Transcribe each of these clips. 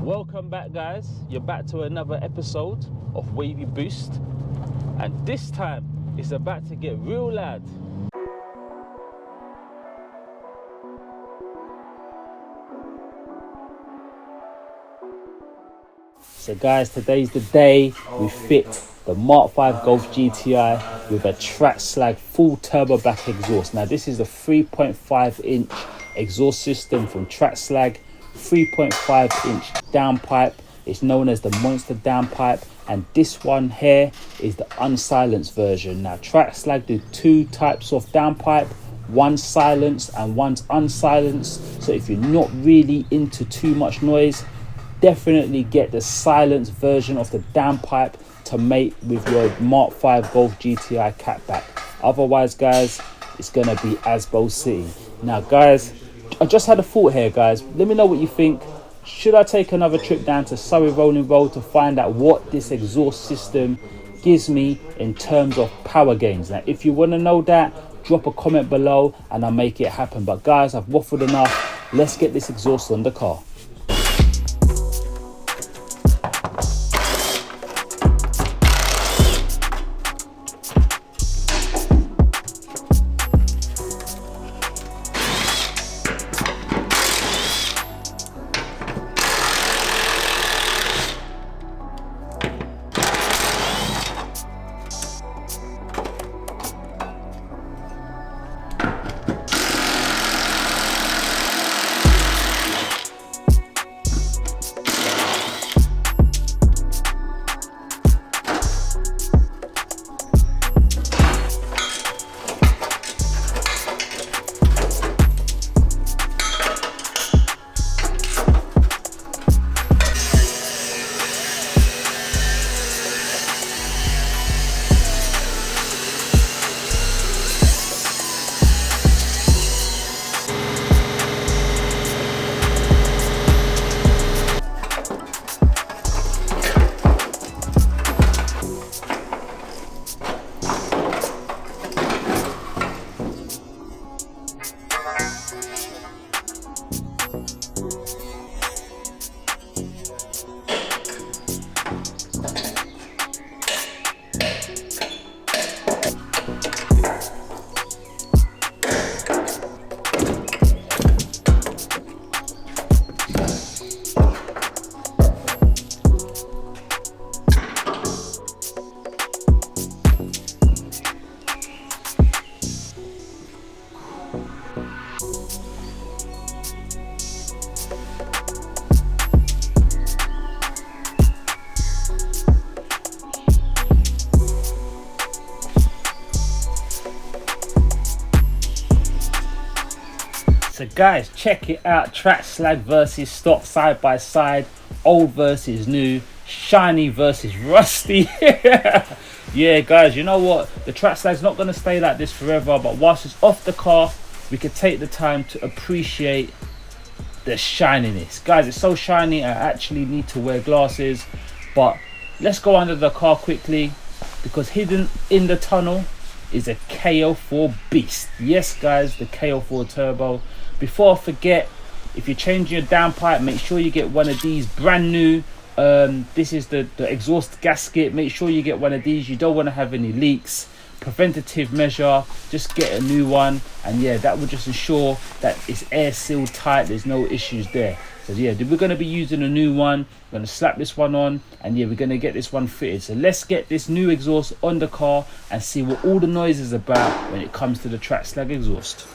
Welcome back, guys. You're back to another episode of Wavvyboost, and this time it's about to get real loud. So guys, today's the day we fit the Mark 5 Golf GTI with a Trackslag full turbo back exhaust. Now this is the 3.5 inch exhaust system from Trackslag, 3.5 inch downpipe. It's known as the monster downpipe, and this one here is the unsilenced version. Now Trackslag do two types of downpipe, one silenced and one's unsilenced. So if you're not really into too much noise, definitely get the silenced version of the downpipe to mate with your Mark 5 Golf GTI catback. Otherwise, guys, it's gonna be Asbo City. Now, guys, I just had a thought here, guys. Let me know what you think. Should I take another trip down to Surrey Rolling Road to find out what this exhaust system gives me in terms of power gains? Now, if you want to know that, drop a comment below and I'll make it happen. But guys, I've waffled enough. Let's get this exhaust on the car. So guys, check it out. Trackslag versus stock side by side, old versus new, shiny versus rusty. Yeah guys, you know what, the Trackslag's not going to stay like this forever, but whilst it's off the car, we could take the time to appreciate the shininess. Guys, it's so shiny I actually need to wear glasses. But let's go under the car quickly, because hidden in the tunnel is a KO4 beast. Yes guys, the KO4 turbo. Before I forget, if you're changing your downpipe, make sure you get one of these brand new. This is the exhaust gasket. Make sure you get one of these. You don't want to have any leaks. Preventative measure, just get a new one, and yeah, that will just ensure that it's air sealed tight, there's no issues there. So yeah, we're going to be using a new one. We're going to slap this one on, and yeah, we're going to get this one fitted. So let's get this new exhaust on the car and see what all the noise is about when it comes to the Trackslag exhaust.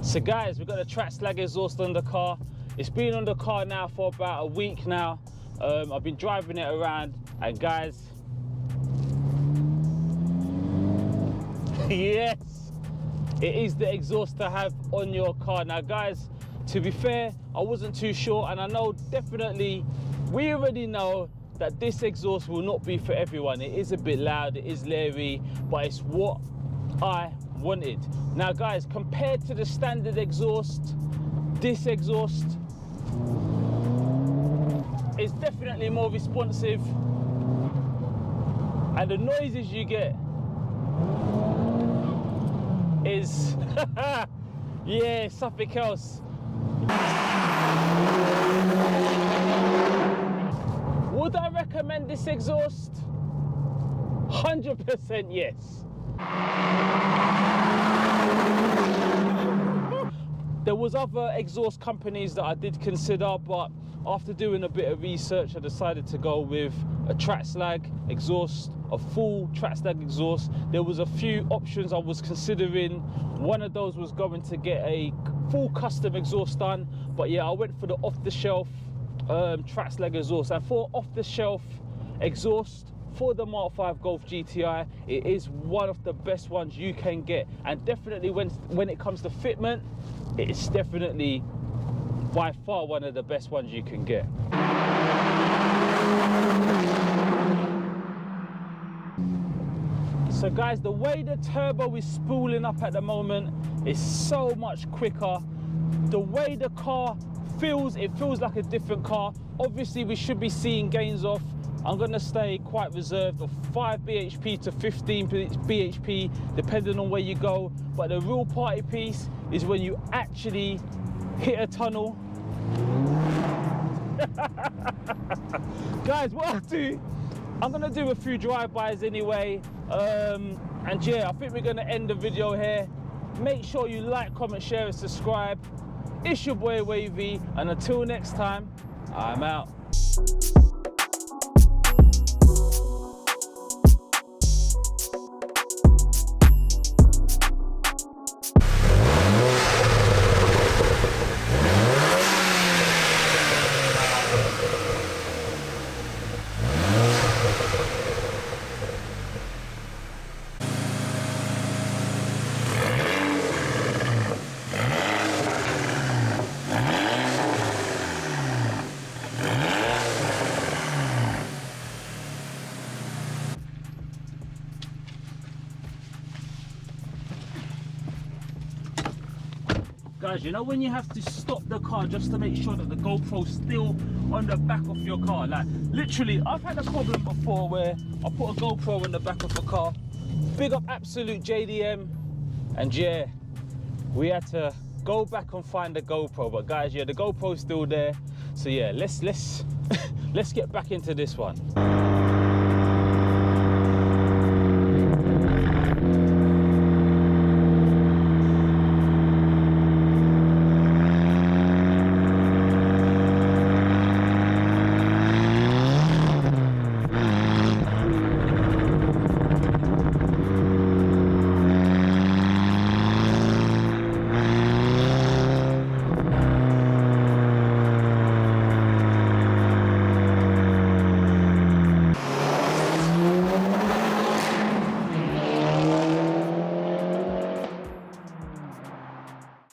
So guys, we've got a Trackslag exhaust on the car. It's been on the car now for about a week now. I've been driving it around, and guys, yes, it is the exhaust to have on your car. Now guys, to be fair, I wasn't too sure, and I know definitely, we already know that this exhaust will not be for everyone. It is a bit loud, it is leery, but it's what I wanted. Now guys, compared to the standard exhaust, this exhaust is definitely more responsive, and the noises you get is yeah, something else. Would I recommend this exhaust? 100% yes. There was other exhaust companies that I did consider, but after doing a bit of research, I decided to go with a Trackslag exhaust, a full Trackslag exhaust. There was a few options I was considering. One of those was going to get a full custom exhaust done, but yeah, I went for the off-the-shelf Trackslag exhaust. And for off-the-shelf exhaust for the Mark 5 Golf GTI, it is one of the best ones you can get, and definitely when it comes to fitment, it's definitely by far one of the best ones you can get. So guys, the way the turbo is spooling up at the moment is so much quicker. The way the car feels, it feels like a different car. Obviously we should be seeing gains off. I'm gonna stay quite reserved of 5 bhp to 15 bhp depending on where you go, but the real party piece is when you actually hit a tunnel. Guys, what I'll do, I'm gonna do a few drive-bys anyway, and yeah, I think we're gonna end the video here. Make sure you like, comment, share and subscribe. It's your boy Wavy, and until next time, I'm out. Guys, you know when you have to stop the car just to make sure that the GoPro's still on the back of your car? Like, literally, I've had a problem before where I put a GoPro on the back of a car. Big up Absolute JDM, and yeah, we had to go back and find the GoPro. But guys, yeah, the GoPro's still there. So yeah, let's let's get back into this one.